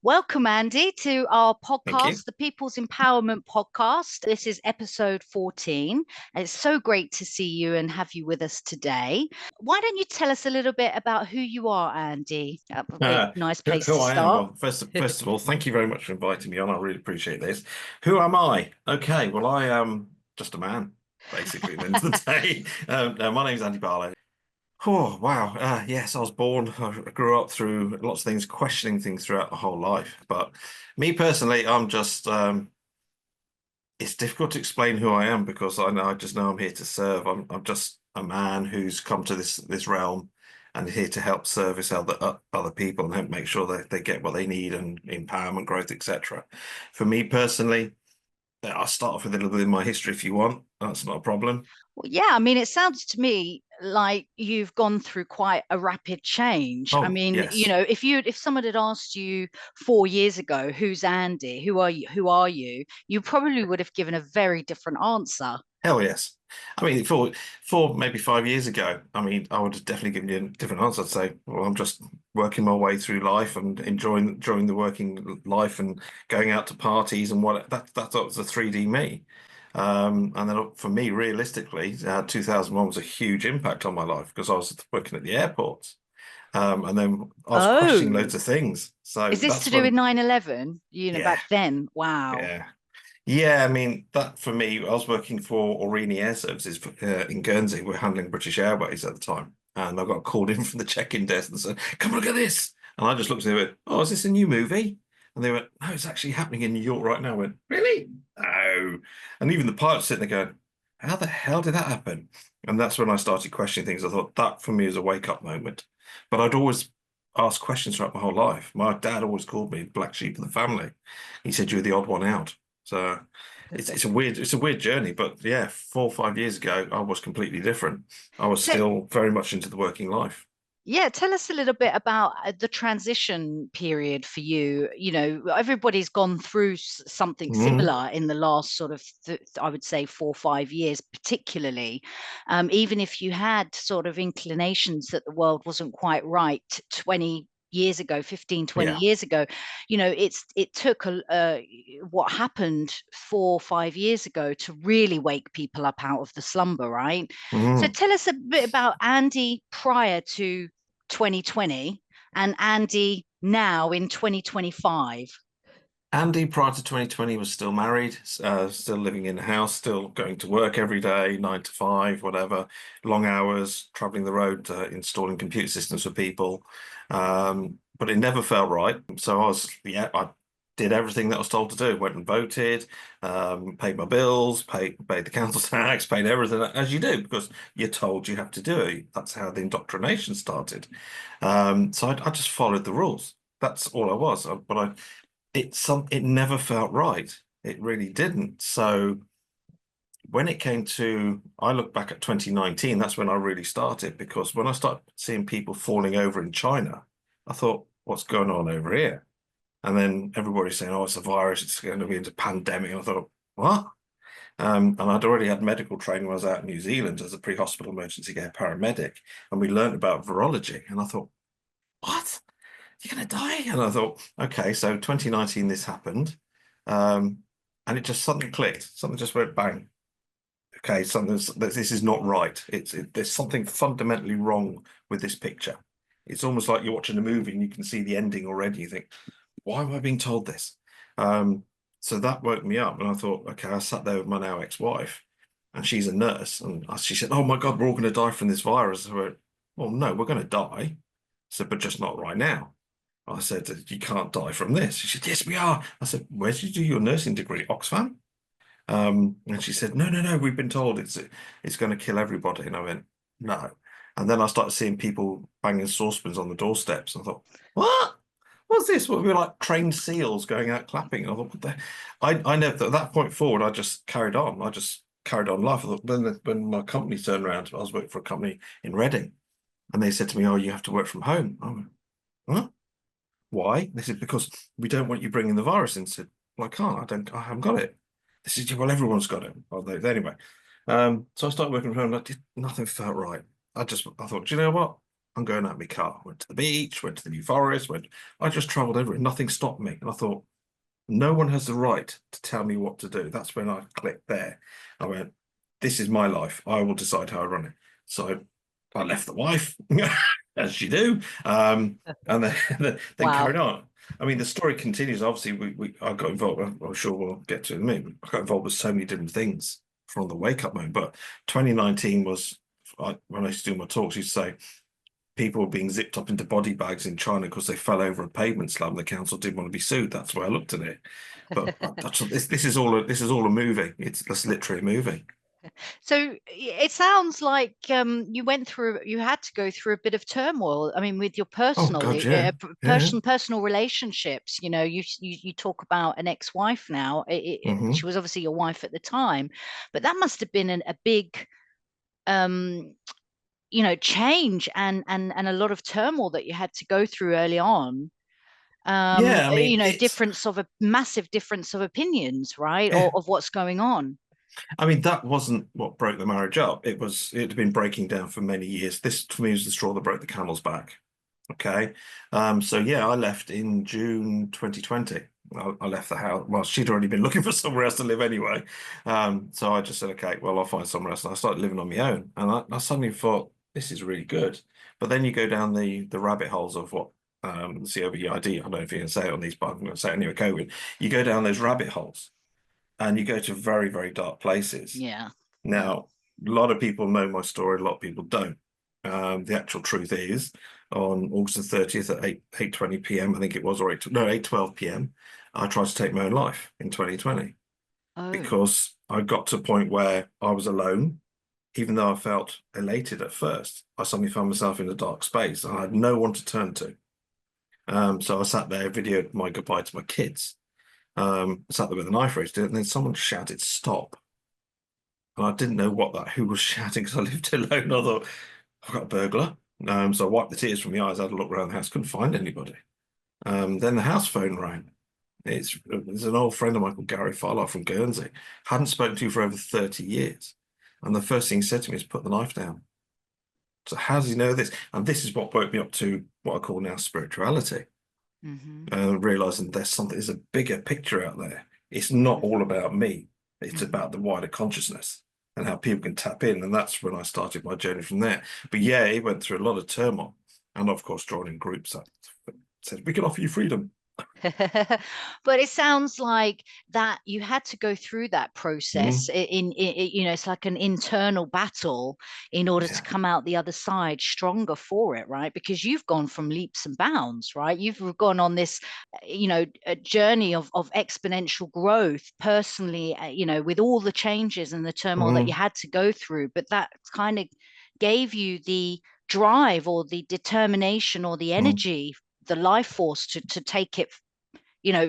Welcome, Andy, to our Thank you. podcast, the People's Empowerment Podcast. This is episode 14. And it's so great to see you and have you with us today. Why don't you tell us a little bit about who you are, Andy? That would be Uh, a nice who, place who to I am? start. Well, first of all, thank you very much for inviting me on. I really appreciate this. Who am I? Okay, well, I am just a man, basically, at the end of the day. No, my name's Andy Barlow. Oh, wow. Yes, I was born. I grew up through lots of things, questioning things throughout my whole life. But me personally, I'm just, it's difficult to explain who I am because I just know I'm here to serve. I'm just a man who's come to this realm and here to help service other people and help make sure that they get what they need and empowerment, growth, etc. For me personally, I'll start off with a little bit of my history if you want. That's not a problem. Well, yeah, I mean, it sounds to me like you've gone through quite a rapid change. I Oh, mean, yes. if someone had asked you 4 years ago, who's Andy? Who are you? Who are you? You probably would have given a very different answer. Hell yes. I mean, four maybe 5 years ago, I mean, I would have definitely given you a different answer. I'd say, well, I'm just working my way through life and enjoying the working life and going out to parties and that was the 3D me. And then for me, realistically, 2001 was a huge impact on my life because I was working at the airports. And then I was questioning Oh, loads of things. So is this to that's do with when, 9/11? yeah, Back then. Wow. yeah. Yeah, I mean, that for me, I was working for Aurigny Air Services in Guernsey. We're handling British Airways at the time. And I got called in from the check-in desk and said, come look at this. And I just looked at them and went, oh, is this a new movie? And they went, no, it's actually happening in New York right now. I went, really? No. And even the pilot's sitting there going, how the hell did that happen? And that's when I started questioning things. I thought that for me is a wake-up moment. But I'd always asked questions throughout my whole life. My dad always called me black sheep of the family. He said, you're the odd one out. So it's a weird journey, but yeah, 4 or 5 years ago, I was completely different. I was So, still very much into the working life. yeah, tell us a little bit about the transition period for you. Everybody's gone through something Mhm. similar in the last sort of, I would say, 4 or 5 years, particularly. Even if you had sort of inclinations that the world wasn't quite right 20 years ago, 15, 20 Yeah. years ago, it took what happened 4 or 5 years ago to really wake people up out of the slumber, right? So Mhm. tell us a bit about Andy prior to 2020 and Andy now in 2025. Andy, prior to 2020, was still married, still living in the house, still going to work every day, 9 to 5, whatever, long hours, traveling the road, installing computer systems for people. But it never felt right. So I did everything that I was told to do. Went and voted, paid my bills, paid the council tax, paid everything as you do because you're told you have to do it. That's how the indoctrination started. So I just followed the rules. That's all I was. It never felt right. It really didn't. So when it came to, I look back at 2019, that's when I really started because when I started seeing people falling over in China, I thought, what's going on over here? And then everybody's saying, oh, it's a virus, it's going to be into pandemic. And I thought, what? And I'd already had medical training when I was out in New Zealand as a pre-hospital emergency care paramedic, and we learned about virology. And I thought, what? You're going to die? And I thought, okay, so 2019, this happened. Um, and it just something clicked. Something just went bang. Okay, this is not right. There's something fundamentally wrong with this picture. It's almost like you're watching a movie and you can see the ending already. You think, why am I being told this? Um, so that woke me up, and I thought, okay, I sat there with my now ex-wife, and she's a nurse, and she said, "Oh my God, we're all going to die from this virus." I went, "Well, no, we're going to die." So, but just not right now. I said, "You can't die from this." She said, "Yes, we are." I said, "Where did you do your nursing degree? Oxfam?" And she said, "No, no, no. We've been told it's going to kill everybody." And I went, "No." And then I started seeing people banging saucepans on the doorsteps. I thought, "What? What's this?" What, we were like trained seals going out clapping. And I thought, what the? I never at that point forward. I just carried on. I just carried on life. I thought, then when my company turned around, I was working for a company in Reading, and they said to me, "Oh, you have to work from home." I went, "Huh? Why?" They said, "Because we don't want you bringing the virus in." I said, "Well, I can't. I haven't got it." They said, "Yeah, well, everyone's got it." Well, anyway, so I started working from home. Nothing felt right. I thought, do you know what? I'm going out in my car. Went to the beach, went to the New Forest, I just traveled everywhere. Nothing stopped me. And I thought, no one has the right to tell me what to do. That's when I clicked there. I went, this is my life. I will decide how I run it. So I left the wife, as you do, and then, then Wow. carried on. I mean, the story continues. Obviously, I got involved. I'm sure we'll get to it in a minute. I got involved with so many different things from the wake up moment. But 2019 was, when I used to do my talks, I used to say people were being zipped up into body bags in China because they fell over a pavement slab and the council didn't want to be sued. That's the way I looked at it. But this is all a movie. It's literally a movie. So it sounds like you had to go through a bit of turmoil. I mean, with your Oh God, yeah, yeah. personal relationships. You know, you talk about an ex-wife now. She was obviously your wife at the time, but that must have been a big, change and a lot of turmoil that you had to go through early on. Yeah, I mean, it's Difference of a massive difference of opinions, right, or yeah. of what's going on. I mean, that wasn't what broke the marriage up. It had been breaking down for many years. This for me was the straw that broke the camel's back. Okay. So yeah, I left in June 2020. I left the house. Well, she'd already been looking for somewhere else to live anyway. So I just said, okay, well, I'll find somewhere else. And I started living on my own. And I suddenly thought, this is really good. But then you go down the rabbit holes of what COVID. I don't know if you can say it on these, but I'm going to say it anyway, COVID. You go down those rabbit holes and you go to very, very dark places. Yeah. Now, a lot of people know my story, a lot of people don't. The actual truth is, on August the 30th at 8:20 p.m., I think it was, or 8:12 p.m., I tried to take my own life in 2020 Oh. because I got to a point where I was alone. Even though I felt elated at first, I suddenly found myself in a dark space and I had no one to turn to. So I sat there, videoed my goodbye to my kids, sat there with a knife raised, and then someone shouted, "Stop." And I didn't know who was shouting because I lived alone. I thought, I've got a burglar. So I wiped the tears from my eyes, had a look around the house, couldn't find anybody. Then the house phone rang. It's an old friend of mine called Gary Farlow from Guernsey. Hadn't spoken to for over 30 years. And the first thing he said to me is, put the knife down. So how does he know this? And this is what woke me up to what I call now spirituality. Mm-hmm. Realizing there's a bigger picture out there. It's not all Mm-hmm. about me. It's Mm-hmm. about the wider consciousness and how people can tap in. And that's when I started my journey from there. But yeah, it went through a lot of turmoil. And of course, joining groups that said, we can offer you freedom. But it sounds like that you had to go through that Mm, process it's like an internal battle in order to yeah. come out the other side stronger for it, right? Because you've gone from leaps and bounds, right? You've gone on this a journey of exponential growth personally, with all the changes and the turmoil that you Mm, had to go through, but that kind of gave you the drive or the determination or the mm, energy, the life force to take it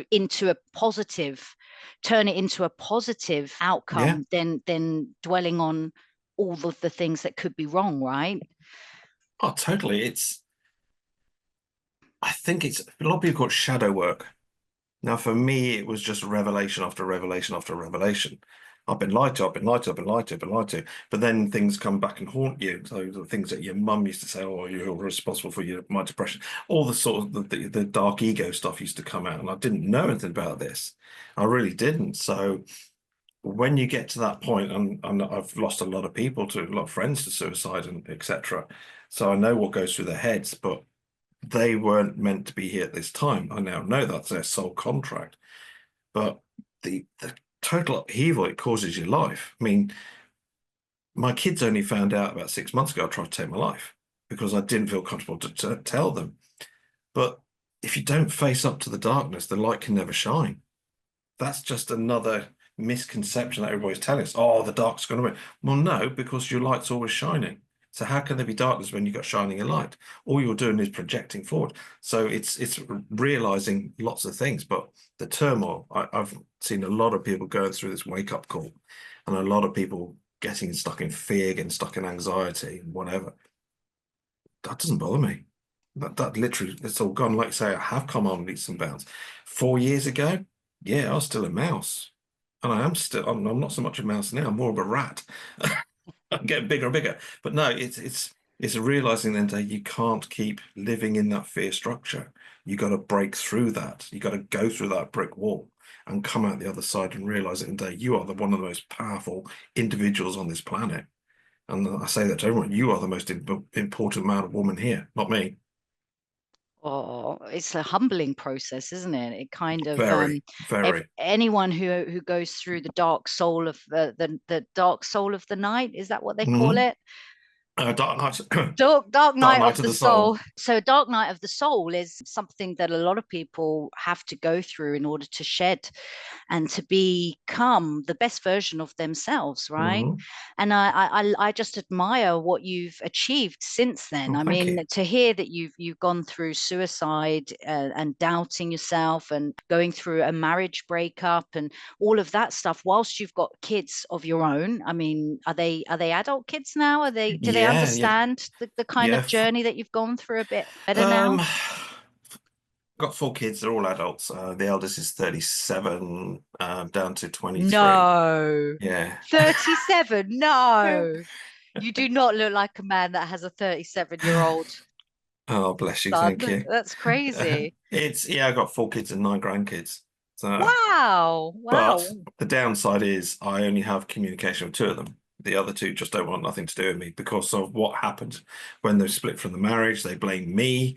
into a positive, turn it into a positive yeah. outcome than dwelling on all of the things that could be wrong, right? Oh, totally. I think it's a lot of people call it shadow work. Now, for me, it was just revelation after revelation after revelation. I've been lied to, I've been lied to, I've been lied to, I've been lied to. But then things come back and haunt you. So the things that your mum used to say, "Oh, you're responsible for my depression." All the sort of the dark ego stuff used to come out, and I didn't know anything about this. I really didn't. So when you get to that point, and I've lost a lot of people to a lot of friends to suicide and etc. So I know what goes through their heads, but they weren't meant to be here at this time. I now know that's their soul contract. But the total upheaval it causes your life. I mean, my kids only found out about 6 months ago I tried to take my life because I didn't feel comfortable to tell them. But if you don't face up to the darkness, the light can never shine. That's just another misconception that everybody's telling us. Oh, the dark's going to win. Well, no, because your light's always shining. So how can there be darkness when you've got shining a light? All you're doing is projecting forward. So it's realizing lots of things. But the turmoil, I've seen a lot of people going through this wake-up call, and a lot of people getting stuck in fear, getting stuck in anxiety, and whatever. That doesn't bother me. That literally, it's all gone. Like I say, I have come on leaps and bounds. 4 years ago, yeah, I was still a mouse. And I am still, I'm not so much a mouse now, I'm more of a rat. I'm getting bigger and bigger. But no, it's It's realizing then that you can't keep living in that fear structure. You got to break through that. You got to go through that brick wall and come out the other side and realize it that you are one of the most powerful individuals on this planet. And I say that to everyone, you are the most important man or woman here, not me. Oh, it's a humbling process, isn't it? It kind of Very, very. anyone who goes through the dark soul of the dark soul of the night, is that what they call Hmm. it? Dark Knight, Dark Dark night of Knight of the the Soul. soul. So dark night of the soul is something that a lot of people have to go through in order to shed and to become the best version of themselves, right? Hmm. And I just admire what you've achieved since then. Oh, I thank mean, you. to hear that you've gone through suicide and doubting yourself and going through a marriage breakup and all of that stuff whilst you've got kids of your own. I mean, are they adult kids now? Are they do they Yeah, yeah, understand the kind yeah. of journey that you've gone through a bit better now? Um, got four kids. They're all adults. The eldest is 37, down to 23. No. Yeah. 37. No. You do not look like a man that has a 37-year-old Oh, bless you. son. Thank you. That's crazy. Yeah, I got four kids and nine grandkids. So, Wow. Wow. but the downside is I only have communication with two of them. The other two just don't want nothing to do with me because of what happened when they split from the marriage. They blame me,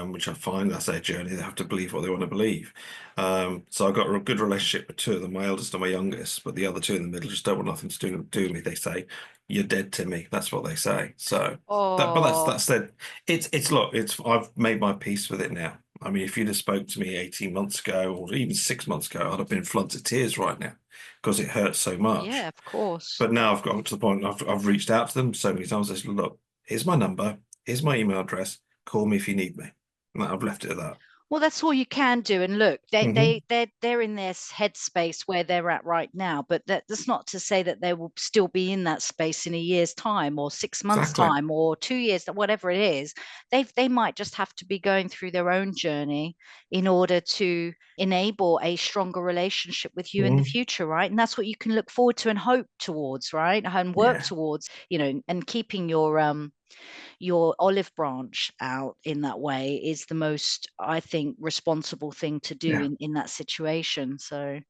which I find that's their journey. They have to believe what they want to believe. So I got a good relationship with two of them, my eldest and my youngest, but the other two in the middle just don't want nothing to do with me. They say, "You're dead to me." That's what they say. So but Oh, that's their. It's look. It's I've made my peace with it now. I mean, if you'd have spoke to me 18 months ago or even 6 months ago, I'd have been floods of tears right now because it hurts so yeah, much. of course. But now I've got to the point I've reached out to them so many times. I said, look, here's my number, here's my email address. Call me if you need me. And I've left it at that. Well, that's all you can do. And look, Hmm. they're in their headspace where they're at right now. But that's not to say that they will still be in that space in a year's time or 6 months' Exactly. time or 2 years, whatever it is. They might just have to be going through their own journey in order to enable a stronger relationship with you in the Hmm. future, right? And that's what you can look forward to and hope towards, right? And work Yeah. towards, and keeping your olive branch out in that way is the most, I think, responsible thing to do Yeah. in that situation. So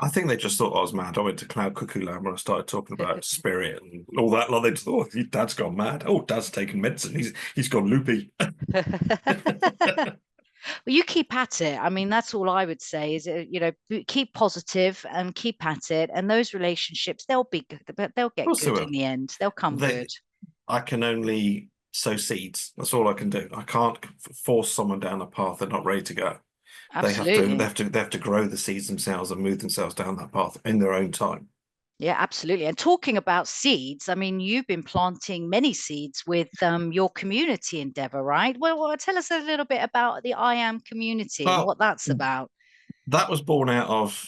I think they just thought I was mad. I went to Cloud Cuckoo Land when I started talking about spirit and all that. Like they just thought, oh, your dad's gone mad. Oh, dad's taking medicine. He's gone loopy. well, you keep at it. I mean, that's all I would say is, keep positive and keep at it. And those relationships, they'll be good, but they'll Of get course they good in will. the end. They'll come good. They, I can only sow seeds. That's all I can do. I can't force someone down a path they're not ready to go. They have to, they Absolutely. have to, they have to grow the seeds themselves and move themselves down that path in their own time. Yeah, absolutely. And talking about seeds, I mean, you've been planting many seeds with your community endeavor, right? Well, tell us a little bit about the I Am community and Well, what that's about. that was born out of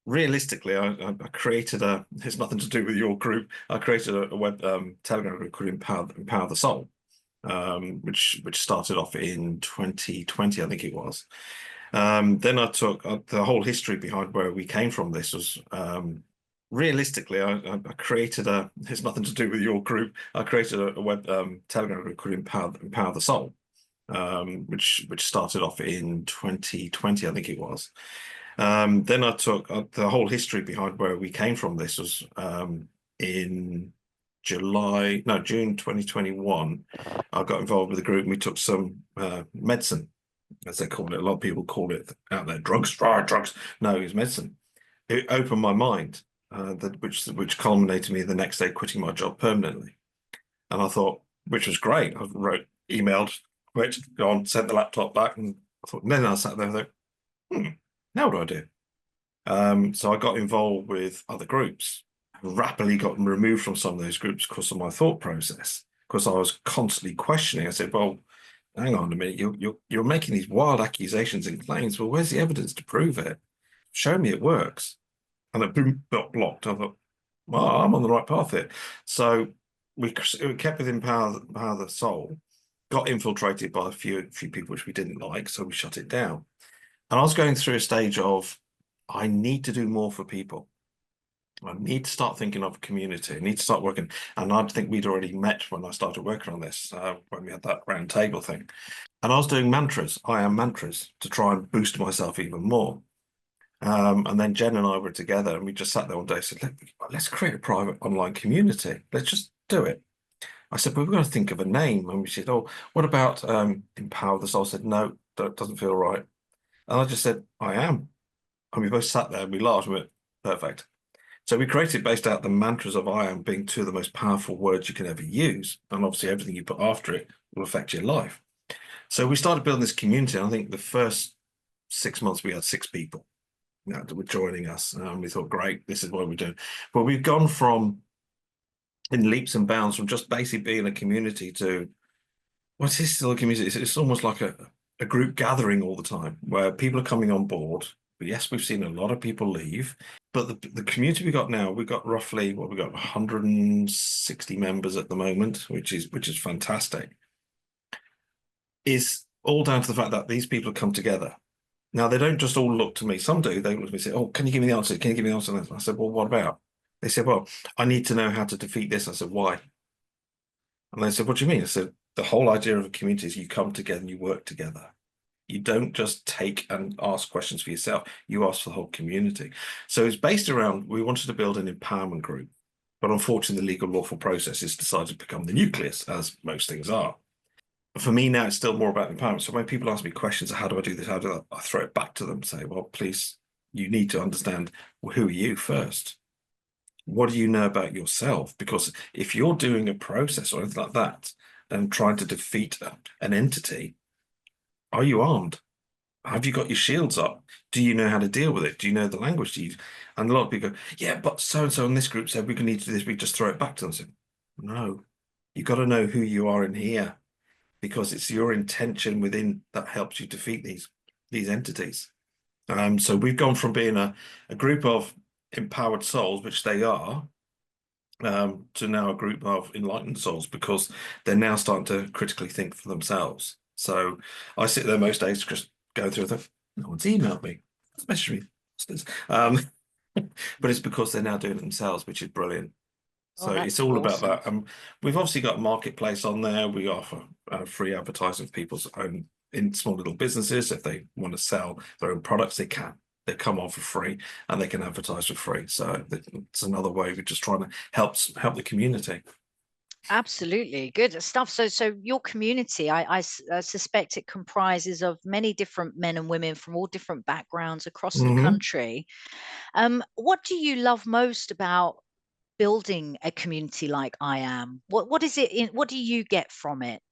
realistically, I created a. It's nothing to do with your group. I created a web Telegram group called Empower the Soul, which started off in 2020, I think it was. Then I took the whole history behind where we came from. This was realistically, I created a. It's nothing to do with your group. I created a web Telegram group called Empower the Soul, which started off in 2020, I think it was. Then I took the whole history behind where we came from. This was in June 2021. I got involved with the group and we took some medicine, as they call it. A lot of people call it out there drugs, drugs. No, it was medicine. It opened my mind, which culminated me the next day quitting my job permanently. And I thought, which was great. I wrote, emailed, quit, gone, sent the laptop back, and I thought. And then I sat there and thought, now what do I do? So I got involved with other groups. Rapidly got removed from some of those groups because of my thought process, because I was constantly questioning. I said, "Well, hang on a minute, you're making these wild accusations and claims. Well, where's the evidence to prove it? Show me it works." And it boom, got blocked. I thought, well, I'm on the right path here. So we kept within power the soul, got infiltrated by a few people which we didn't like, so we shut it down. And I was going through a stage of I need to do more for people. I need to start thinking of a community. I need to start working. And I think we'd already met when I started working on this, when we had that round table thing. And I was doing mantras, I am mantras, to try and boost myself even more. And then Jen and I were together and we just sat there one day and said, let's create a private online community. Let's just do it. I said, well, we're going to think of a name. And we said, oh, what about Empower the Soul? I said, no, that doesn't feel right. And I just said, I am. And we both sat there and we laughed and we went, perfect. So we created based out the mantras of I am being two of the most powerful words you can ever use. And obviously everything you put after it will affect your life. So we started building this community. And I think the first 6 months we had 6 people that were joining us. And we thought, great, this is what we're doing. But we've gone from, in leaps and bounds, from just basically being a community to, well, it is still a community. It's almost like a group gathering all the time where people are coming on board. But yes, we've seen a lot of people leave. But the community we got now, we got roughly, we got 160 members at the moment, which is fantastic. Is all down to the fact that these people have come together. Now they don't just all look to me. Some do. They look to me and say, "Oh, can you give me the answer? Can you give me the answer?" And I said, "Well, what about?" They said, "Well, I need to know how to defeat this." I said, "Why?" And they said, "What do you mean?" I said, "The whole idea of a community is you come together and you work together. You don't just take and ask questions for yourself. You ask for the whole community." So it's based around, we wanted to build an empowerment group, but unfortunately the legal lawful process has decided to become the nucleus, as most things are. For me now, it's still more about empowerment. So when people ask me questions, how do I do this? How do I throw it back to them, say, well, please, you need to understand, well, who are you first? What do you know about yourself? Because if you're doing a process or anything like that and trying to defeat an entity, are you armed? Have you got your shields up? Do you know how to deal with it? Do you know the language to use? And a lot of people go, yeah, but so-and-so in this group said we can need to do this. We just throw it back to them. So, no, you got to know who you are in here, because it's your intention within that helps you defeat these entities. So we've gone from being a group of empowered souls, which they are, to now a group of enlightened souls, because they're now starting to critically think for themselves. So I sit there most days just go through the, no one's emailed me, especially me. But it's because they're now doing it themselves, which is brilliant. Oh, So it's that's all about awesome. that. We've obviously got a marketplace on there. We offer free advertising for people's own in small little businesses. If they want to sell their own products, they can. They come on for free and they can advertise for free. So it's another way we're just trying to help the community. Absolutely good stuff. So your community, I suspect it comprises of many different men and women from all different backgrounds across the Mm-hmm. country. What do you love most about building a community like I Am? What is it in, what do you get from it?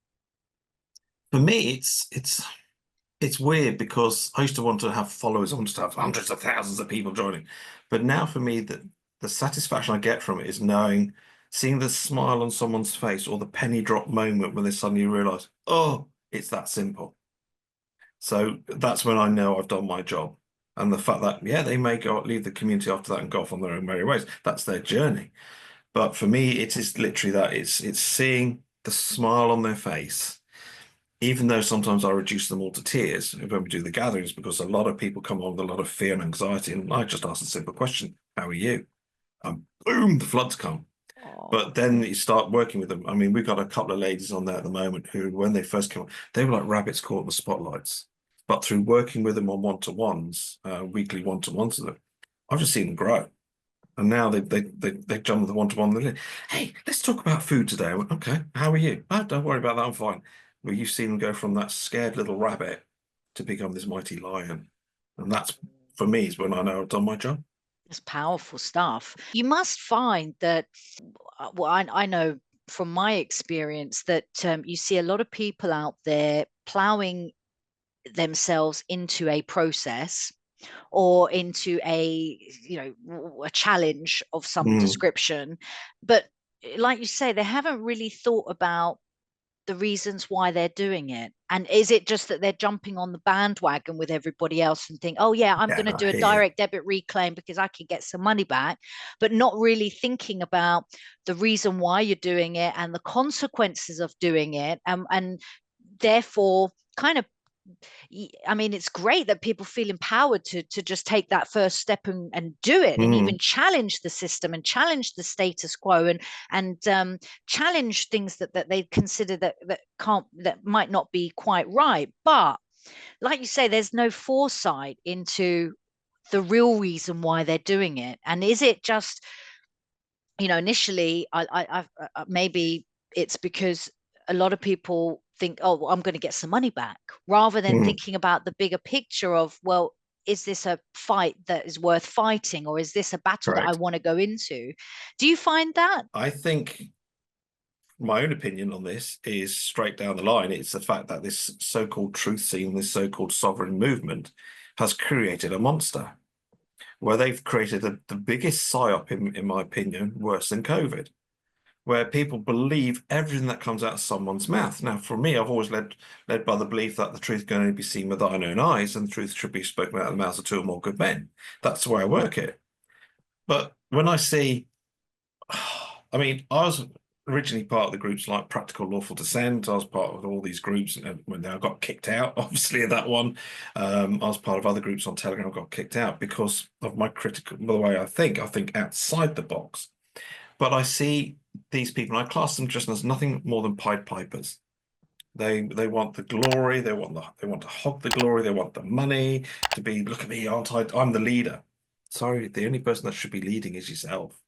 For me, it's weird because I used to want to have followers. I wanted to have hundreds of thousands of people joining. But now for me, the satisfaction I get from it is knowing, seeing the smile on someone's face or the penny drop moment when they suddenly realize, oh, it's that simple. So that's when I know I've done my job. And the fact that, yeah, they may go leave the community after that and go off on their own merry ways. That's their journey. But for me, it is literally that it's seeing the smile on their face, even though sometimes I reduce them all to tears when we do the gatherings, because a lot of people come on with a lot of fear and anxiety. And I just ask a simple question, how are you? And boom, the floods come. But Oh, then you start working with them. I mean, we've got a couple of ladies on there at the moment who, when they first came on, they were like rabbits caught in the spotlights. But through working with them on one-to-ones, weekly one-to-ones with them, I've just seen them grow. And now they jump with the one-to-one. They're like, hey, let's talk about food today. I went, okay, how are you? Oh, don't worry about that, I'm fine. Well, you've seen them go from that scared little rabbit to become this mighty lion. And that's, for me, is when I know I've done my job. it's powerful stuff. You must find that, well, I know from my experience that you see a lot of people out there plowing themselves into a process or into a, a challenge of some Mm, description, but like you say, they haven't really thought about the reasons why they're doing it. And is it just that they're jumping on the bandwagon with everybody else and think, oh yeah, I'm yeah, going to I do a hear. direct debit reclaim because I can get some money back, but not really thinking about the reason why you're doing it and the consequences of doing it, and therefore kind of I mean, it's great that people feel empowered to just take that first step and do it, and even Mm, challenge the system and challenge the status quo, and challenge things that they consider that might not be quite right. But like you say, there's no foresight into the real reason why they're doing it. And is it just, initially, maybe it's because a lot of people think, oh, well, I'm going to get some money back, rather than mm, thinking about the bigger picture of, well, is this a fight that is worth fighting, or is this a battle that I correct. want to go into? Do you find that? I think my own opinion on this is straight down the line. It's the fact that this so-called truth scene, this so-called sovereign movement, has created a monster where they've created the biggest psyop, in my opinion, worse than COVID, where people believe everything that comes out of someone's mouth. Now, for me, I've always led by the belief that the truth can only be seen with thine own eyes, and the truth should be spoken out of the mouths of two or more good men. That's the way I work it. But when I see, I mean, I was originally part of the groups like Practical Lawful Dissent. I was part of all these groups, and when I got kicked out, obviously, of that one. I was part of other groups on Telegram, got kicked out because of my critical, the way I think. I think outside the box. But I see these people, and I class them just as nothing more than Pied Pipers. They want the glory, they want to hog the glory, they want the money to be, look at me, aren't I? I'm the leader. Sorry, the only person that should be leading is yourself.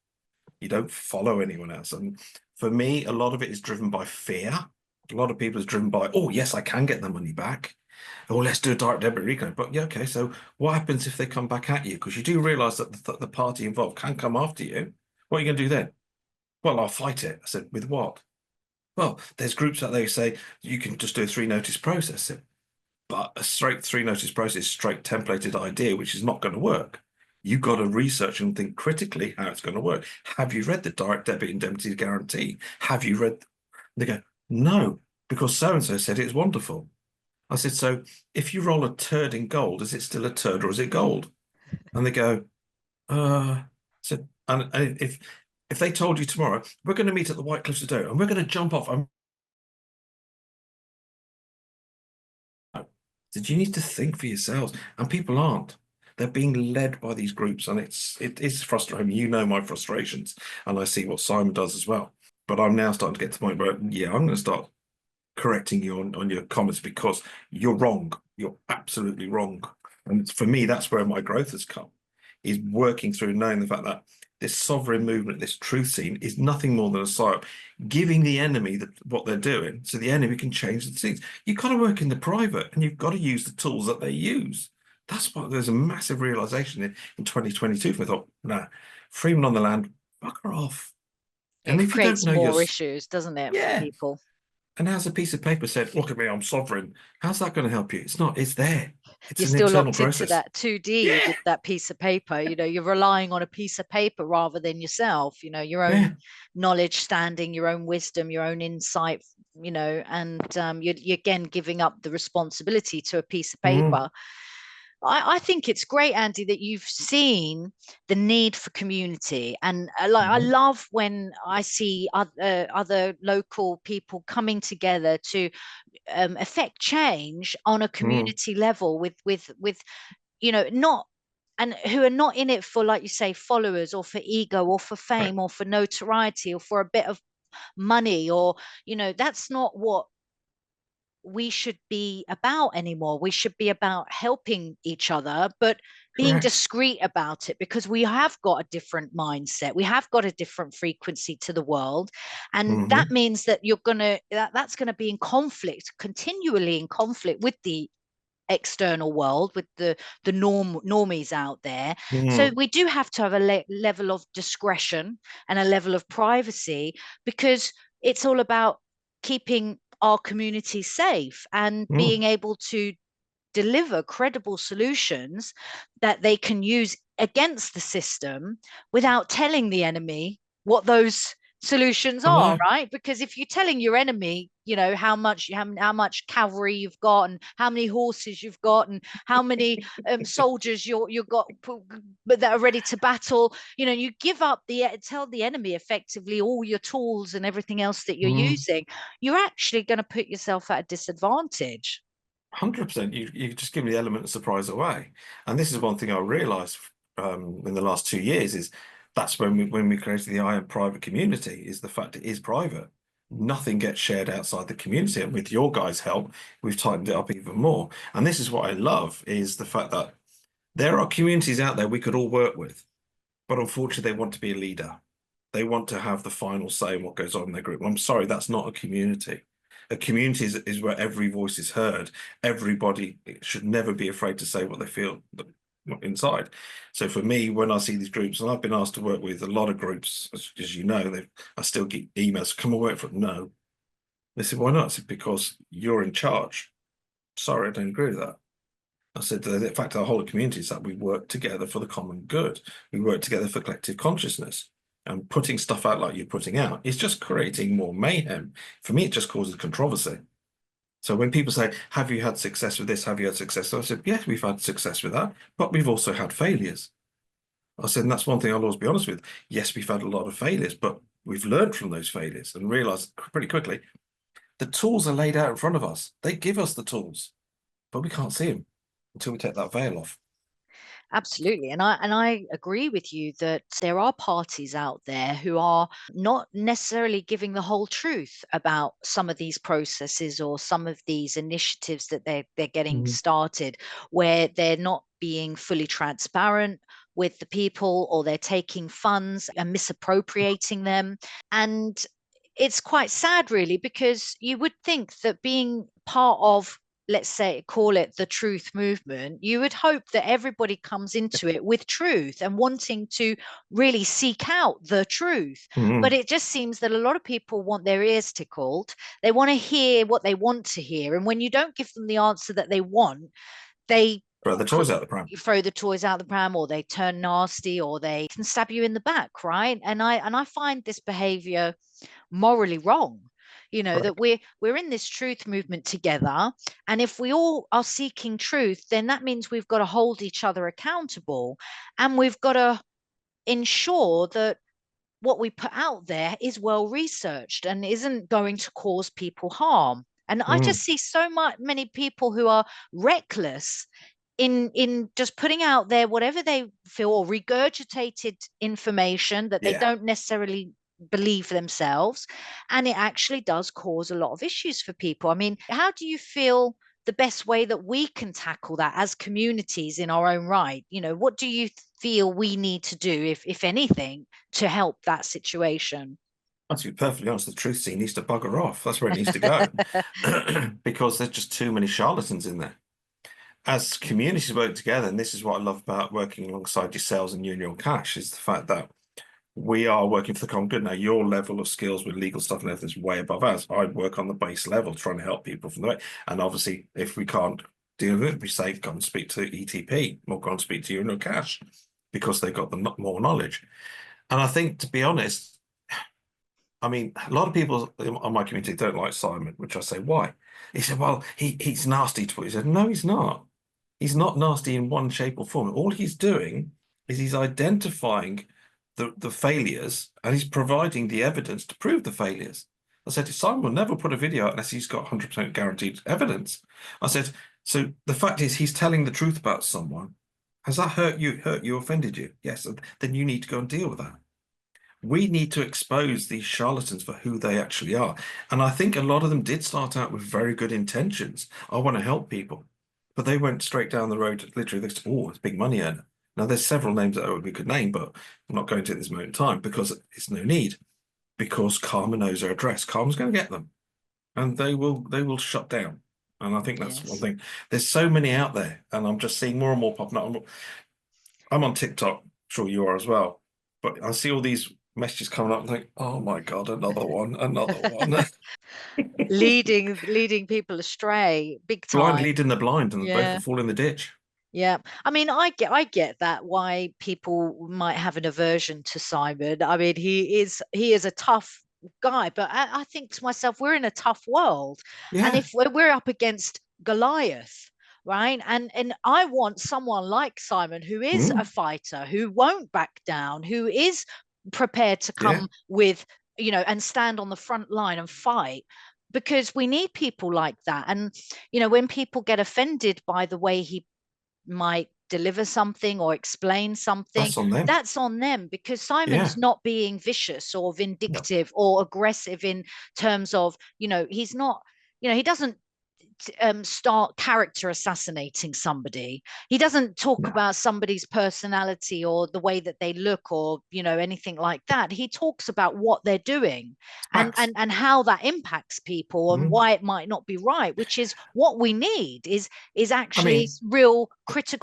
You don't follow anyone else. And for me, a lot of it is driven by fear. A lot of people is driven by, oh yes, I can get the money back. Oh, let's do a direct debit reclaim. But yeah, okay. So what happens if they come back at you? Because you do realize that the party involved can come after you. What are you going to do then? Well, I'll fight it. I said, with what? Well, there's groups out there who say you can just do a three notice process. But a straight three notice process, straight templated idea, which is not going to work. You've got to research and think critically how it's going to work. Have you read the direct debit indemnity guarantee? Have you read? They go, no, because so and so said it's wonderful. I said, so if you roll a turd in gold, is it still a turd or is it gold? And they go, so and if they told you tomorrow, we're going to meet at the White Cliffs of Dover and we're going to jump off. Did you need to think for yourselves? And people aren't. They're being led by these groups, and it is frustrating. You know my frustrations, and I see what Simon does as well. But I'm now starting to get to the point where, yeah, I'm going to start correcting you on your comments because you're wrong. You're absolutely wrong. And for me, that's where my growth has come, is working through knowing the fact that this sovereign movement, this truth scene, is nothing more than a psyop, giving the enemy what they're doing so the enemy can change the scenes. You've got to work in the private and you've got to use the tools that they use. That's why there's a massive realization in 2022. I thought, nah, freedom on the land, bugger off. And It if you don't creates know your, more issues, doesn't it, for yeah, people? and as a piece of paper said, look at me, I'm sovereign. How's that going to help you? It's not, it's there. It's You're an still internal locked into process. that 2D Yeah, with that piece of paper. You're relying on a piece of paper rather than yourself, your own yeah. knowledge standing, your own wisdom, your own insight, and you're again giving up the responsibility to a piece of Mm, paper. I think it's great, Andy, that you've seen the need for community, and I mm, love when I see other local people coming together to affect change on a mm. community level with not, and who are not in it for, like you say, followers or for ego or for Right. fame or for notoriety or for a bit of money, or that's not what we should be about anymore. We should be about helping each other, but being Correct. discreet about it, because we have got a different mindset. We have got a different frequency to the world. And that Hmm. means that that's going to be in conflict, continually in conflict with the external world, with the normies out there. So Mm, we do have to have a level of discretion and a level of privacy, because it's all about keeping our community safe and being mm. able to deliver credible solutions that they can use against the system without telling the enemy what those solutions I are, know. right? Because if you're telling your enemy, how much cavalry you've got, and how many horses you've got, and how many soldiers you've got but that are ready to battle, you give up tell the enemy effectively all your tools and everything else that you're Mm. using, you're actually going to put yourself at a disadvantage. 100%. You just give me the element of surprise away. And this is one thing I realized in the last 2 years is that's when we created the IAM private community, is the fact it is private. Nothing gets shared outside the community. And with your guys' help, we've tightened it up even more. And this is what I love, is the fact that there are communities out there we could all work with, but unfortunately they want to be a leader. They want to have the final say in what goes on in their group. And I'm sorry, that's not a community. A community is where every voice is heard. Everybody should never be afraid to say what they feel inside. So for me, when I see these groups, and I've been asked to work with a lot of groups, as you know, I still get emails, come and work for them. No. They said, why not? I said, because you're in charge. Sorry, I don't agree with that. I said, in fact, our whole community is that we work together for the common good. We work together for collective consciousness. And putting stuff out like you're putting out is just creating more mayhem. For me, it just causes controversy. So when people say, have you had success with this? Have you had success? So I said, yes, we've had success with that, but we've also had failures. I said, and that's one thing I'll always be honest with. Yes, we've had a lot of failures, but we've learned from those failures and realized pretty quickly the tools are laid out in front of us. They give us the tools, but we can't see them until we take that veil off. Absolutely. And I agree with you that there are parties out there who are not necessarily giving the whole truth about some of these processes or some of these initiatives that they're getting started, where they're not being fully transparent with the people, or they're taking funds and misappropriating them. And it's quite sad, really, because you would think that being part of, let's say, call it the truth movement, you would hope that everybody comes into it with truth and wanting to really seek out the truth. But it just seems that a lot of people want their ears tickled. They want to hear what they want to hear. And when you don't give them the answer that they want, they Throw the toys out the pram. throw the toys out the pram, or they turn nasty, or they can stab you in the back, right? And I find this behavior morally wrong. That Correct. we're in this truth movement together, and if we all are seeking truth, then that means we've got to hold each other accountable, and we've got to ensure that what we put out there is well researched and isn't going to cause people harm. And I just see so many people who are reckless in just putting out there whatever they feel, or regurgitated information that they Yeah. don't necessarily believe themselves, and it actually does cause a lot of issues for people. I mean, how do you feel the best way that we can tackle that as communities in our own right? What do you feel we need to do, if anything, to help that situation? To be perfectly honest, the truth scene needs to bugger off. That's where it needs to go. Because there's just too many charlatans in there. As communities work together, and this is what I love about working alongside yourselves and Union Cash, is the fact that we are working for the common good. Now, your level of skills with legal stuff and everything is way above ours. I work on the base level trying to help people from the way. And obviously, if we can't deal with it, we say, go and speak to ETP or go and speak to Union Cash, because they've got the more knowledge. And I think, to be honest, I mean, a lot of people on my community don't like Simon, which I say, why? He said, well, he's nasty to it. He said, no, he's not. He's not nasty in one shape or form. All he's doing is he's identifying the failures, and he's providing the evidence to prove the failures. I said, Simon will never put a video out unless he's got 100% guaranteed evidence. I said, so the fact is he's telling the truth about someone. Has that hurt you, offended you? Yes, then you need to go and deal with that. We need to expose these charlatans for who they actually are. And I think a lot of them did start out with very good intentions. I want to help people. But they went straight down the road, literally, they said, oh, it's big money earner. Now, there's several names that we could name, but I'm not going to at this moment in time because it's no need. Because Karma knows their address. Karma's going to get them, and they will shut down. And I think that's one Yes. thing. There's so many out there, and I'm just seeing more and more popping up. I'm on TikTok, sure you are as well, but I see all these messages coming up and think, oh my God, another one, another one. Leading people astray big Blind time. leading the blind, and both will Yeah. fall in the ditch. Yeah, I mean, I get that, why people might have an aversion to Simon. I mean, he is a tough guy, but I think to myself, we're in a tough world, and Yeah, if we're up against Goliath, right? And I want someone like Simon, who is a mm, fighter, who won't back down, who is prepared to yeah, come with, and stand on the front line and fight. because we need people like that. And, you know, when people get offended by the way he might deliver something or explain something, That's on them. that's on them, because Simon's Yeah. not being vicious or No. vindictive or aggressive in terms of, you know, he's not, you know, he doesn't start character assassinating somebody. He doesn't talk No. about somebody's personality or the way that they look or, you know, anything like that. He talks about what they're doing and Facts. how that impacts people and Mm. why it might not be right, which is what we need, is I actually mean, real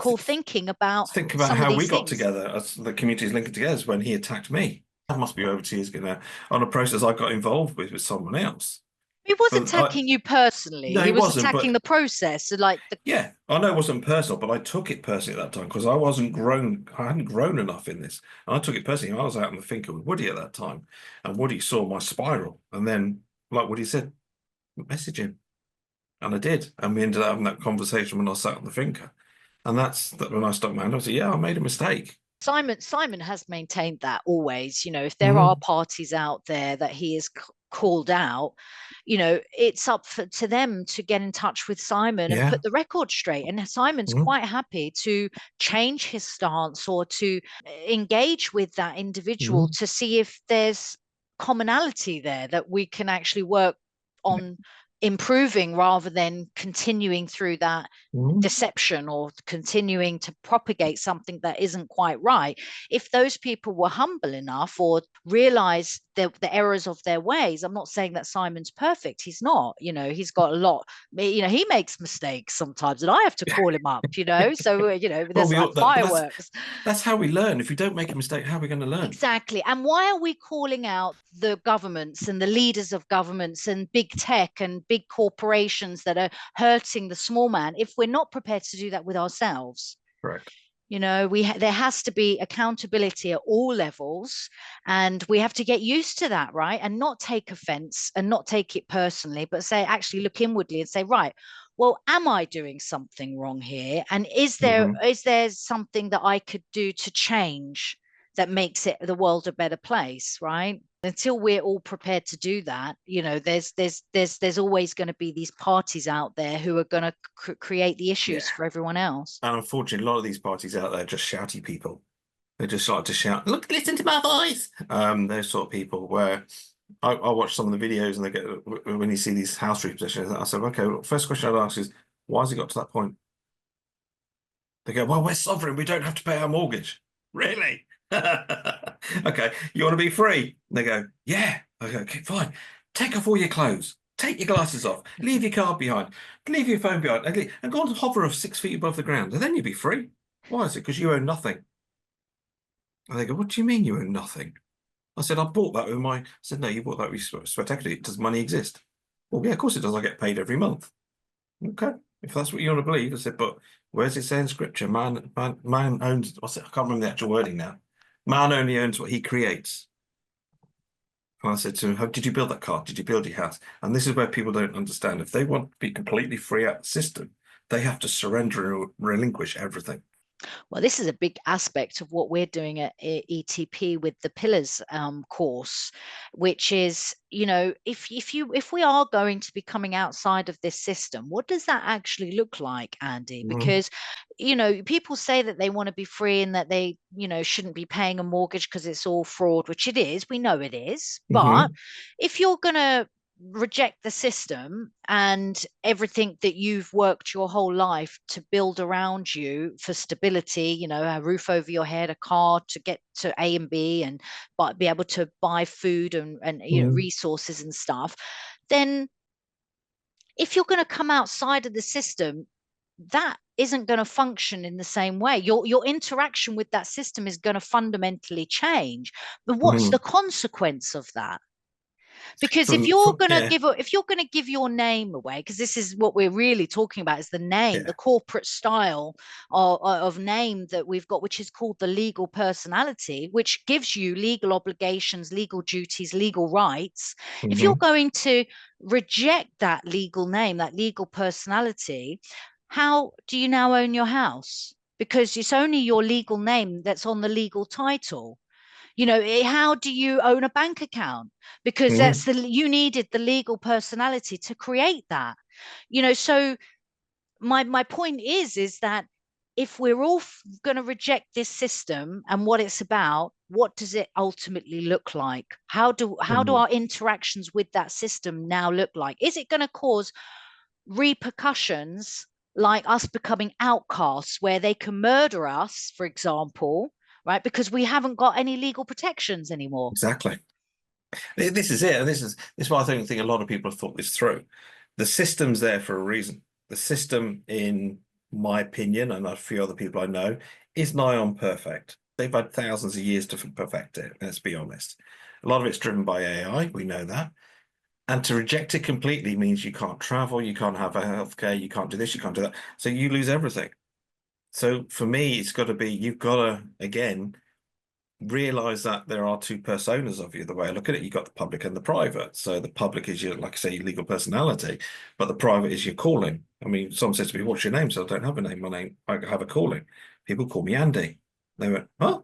th critical thinking about think about some of how these we got things. together as the communities linking together is when he attacked me. That must be over 2 years ago now, on a process I got involved with someone else. He wasn't But I, attacking you personally. no, He he was wasn't. attacking But the process, like the yeah, I know it wasn't personal, but I took it personally at that time because I wasn't grown. I hadn't grown enough in this. And I took it personally. I was out in the finca with Woody at that time, and Woody saw my spiral. And then, like Woody said, message him. And I did. And we ended up having that conversation when I sat on the finca. And that's that when I stuck my hand, I said, yeah, I made a mistake. Simon has maintained that always. You know, if there are Mm, parties out there that he is called out, you know, it's up to them to get in touch with Simon and yeah. put the record straight. And Simon's Mm, quite happy to change his stance or to engage with that individual mm, to see if there's commonality there that we can actually work on improving rather than continuing through that mm, deception or continuing to propagate something that isn't quite right. If those people were humble enough or realize the errors of their ways, I'm not saying that Simon's perfect. He's not, you know, he's got a lot, you know, he makes mistakes sometimes and I have to call him up, you know, so, you know, well, there's we like ought that, but fireworks. that's how we learn. If we don't make a mistake, how are we going to learn? Exactly. And why are we calling out the governments and the leaders of governments and big tech and big corporations that are hurting the small man if we're not prepared to do that with ourselves? Correct. You know, there has to be accountability at all levels, and we have to get used to that, right? And not take offense and not take it personally, but say, actually look inwardly and say, right, well, am I doing something wrong here? And Hmm. is there something that I could do to change that makes it the world a better place, right? Until we're all prepared to do that, you know, there's always going to be these parties out there who are going to create the Yeah. issues for everyone else. And unfortunately, a lot of these parties out there are just shouty people. They just like to shout, look, listen to my voice. Those sort of people where I watch some of the videos and they get when you see these house repossessions, I said, okay, well, first question I'd ask is, why has it got to that point? They go, well, we're sovereign, we don't have to pay our mortgage. Really? Okay, you want to be free? And they go, yeah. I go, okay, fine. Take off all your clothes. Take your glasses off. Leave your card behind. Leave your phone behind. And go on to hover of 6 feet above the ground. And then you'll be free. Why is it? Because you own nothing. And they go, what do you mean you own nothing? I said, I bought that with my. I said, no, you bought that with sweat equity. Does money exist? Well, yeah, of course it does. I get paid every month. Okay, if that's what you want to believe. I said, but where's it say in scripture? Man owns. What's it? I can't remember the actual wording now. Man only owns what he creates. And I said to him, how did you build that car? Did you build your house? And this is where people don't understand. If they want to be completely free out of the system, they have to surrender and relinquish everything. Well, this is a big aspect of what we're doing at ETP with the Pillars course, which is, you know, if we are going to be coming outside of this system, what does that actually look like, Andy? Mm, Because, you know, people say that they want to be free and that they, you know, shouldn't be paying a mortgage because it's all fraud, which it is. We know it is. But hmm if you're going to reject the system and everything that you've worked your whole life to build around you for stability, you know, a roof over your head, a car to get to A and B, and but be able to buy food and you know, mm, resources and stuff, then if you're going to come outside of the system, that isn't going to function in the same way. Your interaction with that system is going to fundamentally change. But what's the mm. consequence of that? Because if you're going to Yeah, give if you're going to give your name away, because this is what we're really talking about, is the name, the yeah. corporate style of name that we've got, which is called the legal personality, which gives you legal obligations, legal duties, legal rights. If you're Hmm. going to reject that legal name, that legal personality, how do you now own your house? Because it's only your legal name that's on the legal title. You know, how do you own a bank account? Because Mm, you needed the legal personality to create that. You know, so my point is that if we're all going to reject this system and what it's about, what does it ultimately look like? How do mm. our interactions with that system now look like? Is it going to cause repercussions like us becoming outcasts where they can murder us, for example, right? Because we haven't got any legal protections anymore. Exactly. This is it, and this is why I think a lot of people have thought this through. The system's there for a reason. The system, in my opinion, and a few other people I know, is nigh on perfect. They've had thousands of years to perfect it. Let's be honest. A lot of it's driven by AI. We know that. And to reject it completely means you can't travel, you can't have a healthcare, you can't do this, you can't do that. So you lose everything. So for me, it's got to be, you've got to, again, realize that there are two personas of you. The way I look at it, you've got the public and the private. So the public is your, like I say, your legal personality, but the private is your calling. I mean, someone says to me, "What's your name?" So I don't have a name. My name, I have a calling. People call me Andy. They went, "Huh?"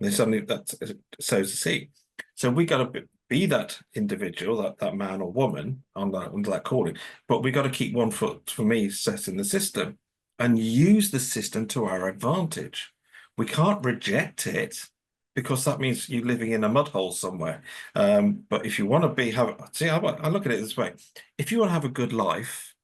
And then suddenly that sows the seed. So we got to be that individual, that man or woman under that calling. But we got to keep one foot, for me, set in the system and use the system to our advantage. We can't reject it because that means you living in a mud hole somewhere. But if you want to I look at it this way: if you want to have a good life,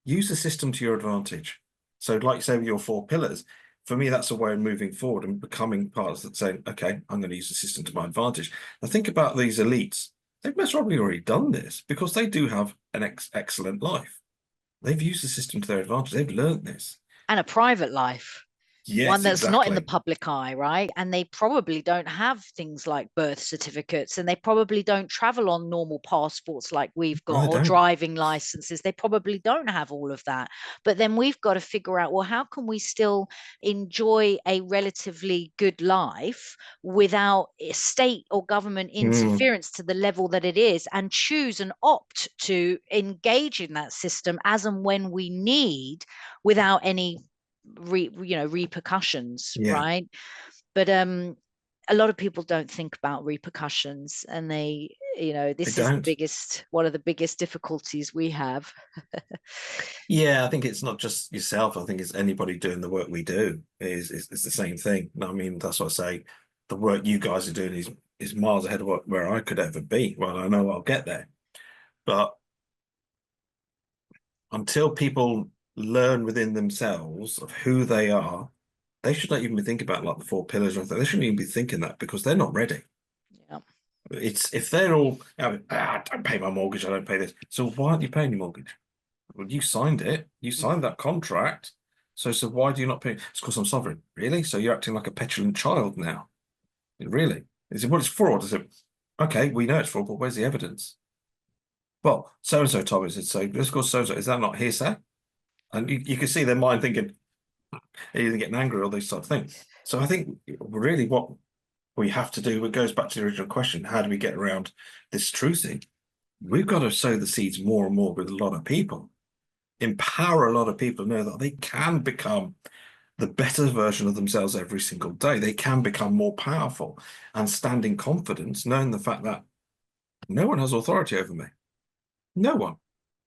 use the system to your advantage. So, like you say, with your four pillars, for me, that's a way of moving forward and becoming part of that, saying, okay, I'm going to use the system to my advantage. Now, think about these elites. They've most probably already done this because they do have an excellent life. They've used the system to their advantage. They've learned this. And a private life, one Yes, that's not in the exactly. public eye, right? And they probably don't have things like birth certificates, and they probably don't travel on normal passports like we've No, got, they or don't. driving licenses. They probably don't have all of that. But then we've got to figure out, well, how can we still enjoy a relatively good life without state or government Mm, interference to the level that it is, and choose and opt to engage in that system as and when we need, without any repercussions, yeah, right? But a lot of people don't think about repercussions, and they this is don't. one of the biggest difficulties we have. Yeah, I think it's not just yourself. I think it's anybody doing the work we do is the same thing. I mean, that's what I say. The work you guys are doing is miles ahead of where I could ever be. Well, I know I'll get there, but until people learn within themselves of who they are, they should not even be thinking about like the four pillars or anything. They shouldn't even be thinking that because they're not ready. Yeah. It's if they're all, I don't pay my mortgage, I don't pay this. So why aren't you paying your mortgage? Well, you signed it. You signed Mm. that contract. So why do you not pay? It's because I'm sovereign. Really? So you're acting like a petulant child now. Really? Is it what it's fraud? Is it okay? We know it's fraud, but where's the evidence? Well, so and so told me. So let's go so and so. Is that not hearsay? And you can see their mind thinking, either getting angry or these sort of things. So I think really what we have to do, it goes back to the original question: how do we get around this truthing? We've got to sow the seeds more and more with a lot of people, empower a lot of people to know that they can become the better version of themselves every single day. They can become more powerful and stand in confidence, knowing the fact that no one has authority over me. No one,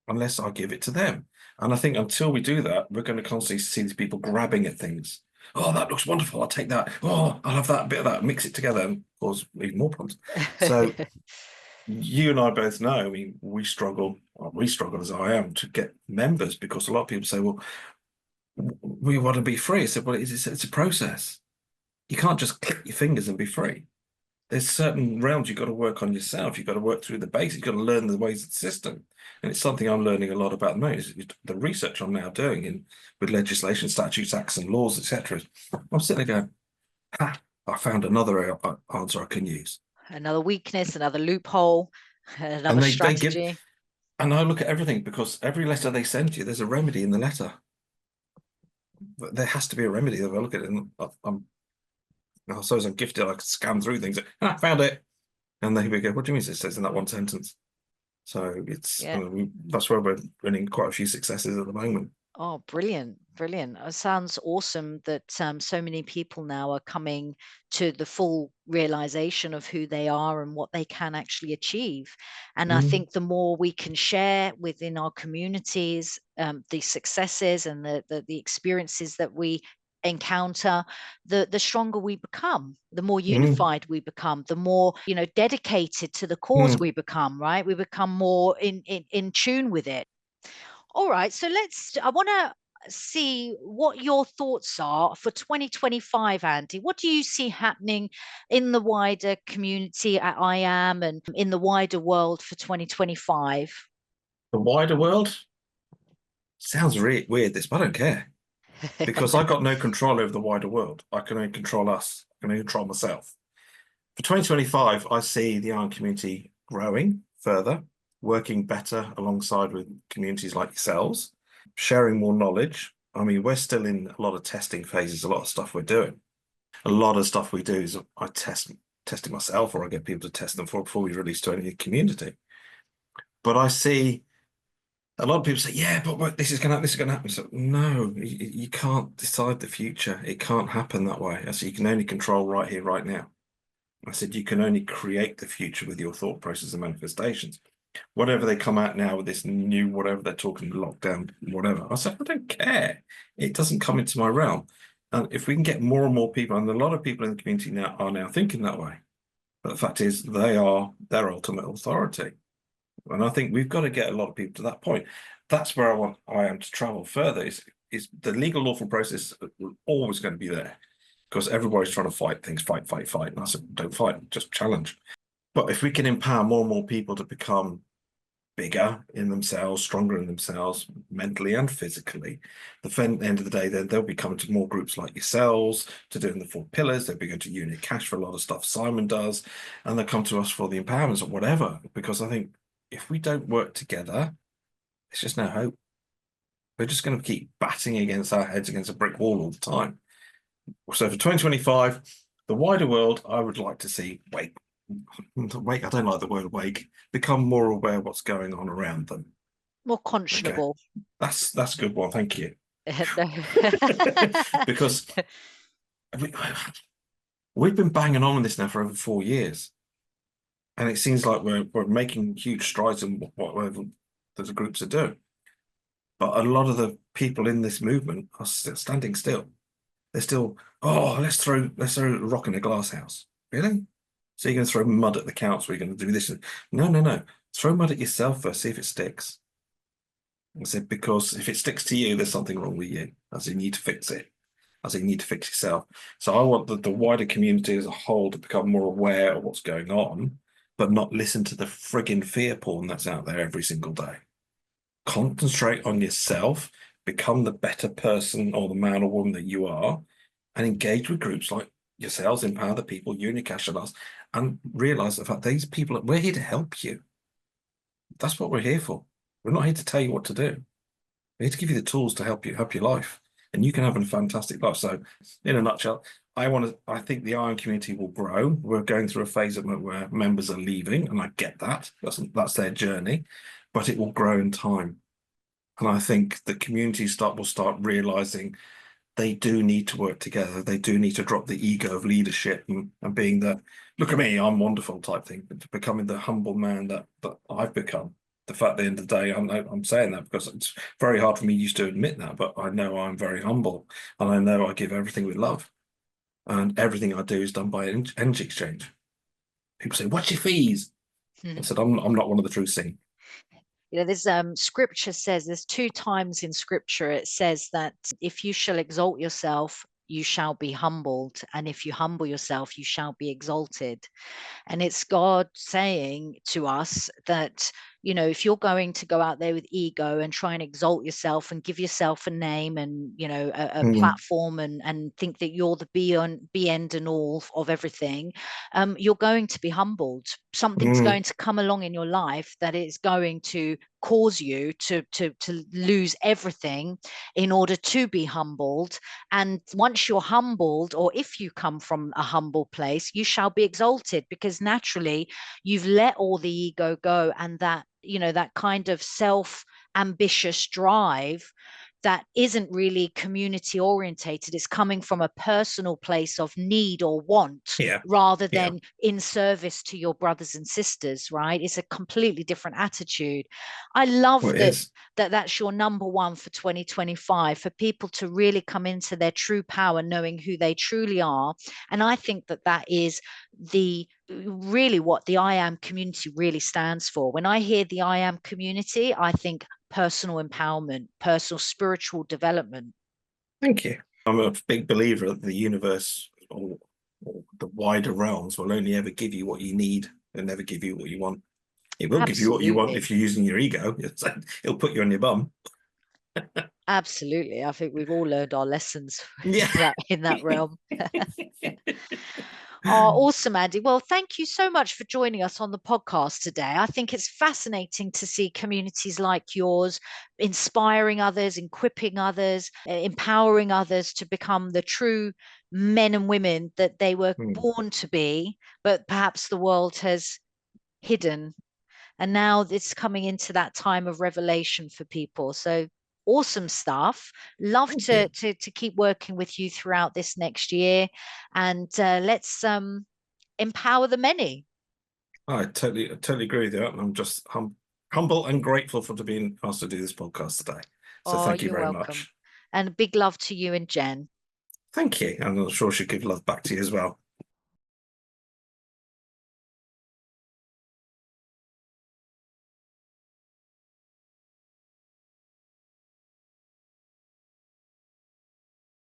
unless I give it to them. And I think until we do that, we're going to constantly see these people grabbing at things. Oh, that looks wonderful. I'll take that. Oh, I'll have that bit of that, mix it together and cause even more problems. So you and I both know, I mean, we struggle as I am to get members because a lot of people say, well, we want to be free. I said, well, it's a process. You can't just click your fingers and be free. There's certain realms you've got to work on yourself. You've got to work through the basics. You've got to learn the ways of the system. And it's something I'm learning a lot about at the moment. Is the research I'm now doing with legislation, statutes, acts, and laws, etc. I'm sitting there going, ha, I found another answer I can use. Another weakness, another loophole, another And they give, strategy. and I look at everything because every letter they send you, there's a remedy in the letter. There has to be a remedy. If I look at it, and I suppose I'm gifted. I can scan through things. I found it. And they go, what do you mean it says in that one sentence? So Yeah. that's where we're winning quite a few successes at the moment. Oh, brilliant, brilliant. It sounds awesome that so many people now are coming to the full realization of who they are and what they can actually achieve. And I Mm, think the more we can share within our communities, the successes and the experiences that we encounter, the stronger we become, the more mm, unified we become, the more, dedicated to the cause mm. we become, right? We become more in tune with it. All right, so I want to see what your thoughts are for 2025, Andy. What do you see happening in the wider community at I Am and in the wider world for 2025? The wider world sounds really weird, this, but I don't care because I got no control over the wider world. I can only control us. I can only control myself. For 2025, I see the iron community growing further, working better alongside with communities like yourselves, sharing more knowledge. I mean, we're still in a lot of testing phases, a lot of stuff we're doing. A lot of stuff we do is I test it myself or I get people to test them before we release to any community. But I see a lot of people say, yeah, but what, this is going to happen, this is going to happen. So, no, you can't decide the future. It can't happen that way. I said, you can only control right here, right now. I said, you can only create the future with your thought process and manifestations. Whatever they come out now with this new, whatever they're talking, lockdown, whatever. I said, I don't care. It doesn't come into my realm. And if we can get more and more people, and a lot of people in the community now are now thinking that way. But the fact is, they are their ultimate authority. And I think we've got to get a lot of people to that point. That's where I am to travel further. Is the legal lawful process always going to be there? Because everybody's trying to fight things, fight, fight, fight. And I said, don't fight, just challenge. But if we can empower more and more people to become bigger in themselves, stronger in themselves, mentally and physically, the end of the day, then they'll be coming to more groups like yourselves to doing the 4 pillars. They'll be going to Unit Cash for a lot of stuff Simon does, and they'll come to us for the empowerments or whatever. Because I think if we don't work together, it's just no hope. We're just going to keep batting against our heads against a brick wall all the time. So for 2025, the wider world, I would like to see wake. I don't like the word wake. Become more aware of what's going on around them. More Okay, conscionable. that's a good one. Thank you. Because we, we've been banging on with this now for over 4 years, and it seems like we're making huge strides in whatever the groups are doing. But a lot of the people in this movement are still standing still. They're still, oh, let's throw a rock in a glass house. Really? So you're going to throw mud at the council? We're going to do this? No, no, no. Throw mud at yourself first. See if it sticks. I said, because if it sticks to you, there's something wrong with you. As you need to fix it. As you need to fix yourself. So I want the wider community as a whole to become more aware of what's going on, but not listen to the frigging fear porn that's out there every single day. Concentrate on yourself, become the better person or the man or woman that you are, and engage with groups like yourselves, Empower the People, Unicash and us, and realize the fact these people, we're here to help you. That's what we're here for. We're not here to tell you what to do. We're here to give you the tools to help your life. And you can have a fantastic life. So, in a nutshell, I think the iron community will grow. We're going through a phase of where members are leaving, and I get that. That's their journey, but it will grow in time. And I think the community will start realizing they do need to work together. They do need to drop the ego of leadership and being the look at me, I'm wonderful type thing, but becoming the humble man that I've become. The fact at the end of the day, I'm saying that because it's very hard for me used to admit that, but I know I'm very humble and I know I give everything with love. And everything I do is done by energy exchange. People say, what's your fees? I said, I'm not one of the true sing. There's scripture says there's 2 times in scripture it says that if you shall exalt yourself, you shall be humbled, and if you humble yourself, you shall be exalted. And it's God saying to us that, if you're going to go out there with ego and try and exalt yourself and give yourself a name and, a Mm, platform and think that you're the be end and all of everything, you're going to be humbled. Something's mm, going to come along in your life that is going to cause you to lose everything in order to be humbled. And once you're humbled, or if you come from a humble place, you shall be exalted, because naturally you've let all the ego go, and that kind of self ambitious drive that isn't really community orientated. It's coming from a personal place of need or want Yeah. rather Yeah. than in service to your brothers and sisters, right? It's a completely different attitude. I love Well, it that is. that's your number one for 2025, for people to really come into their true power, knowing who they truly are. And I think that that is the really what the I am community really stands for. When I hear the I am community, I think personal empowerment, personal spiritual development. Thank you. I'm a big believer that the universe or the wider realms will only ever give you what you need and never give you what you want. It will give you what you want Absolutely. if you're using your ego. It'll put you on your bum. Absolutely. I think we've all learned our lessons Yeah. in that realm. Oh, awesome, Andy. Well, thank you so much for joining us on the podcast today. I think it's fascinating to see communities like yours inspiring others, equipping others, empowering others to become the true men and women that they were born to be, but perhaps the world has hidden. And now it's coming into that time of revelation for people. So awesome stuff. Love Thank you. to keep working with you throughout this next year, and let's empower the many. I totally agree with you. And I'm just humble and grateful for being asked to do this podcast today. So Oh, thank you you're very welcome. much. And big love to you and Jen. Thank you. And I'm sure she'll give love back to you as well.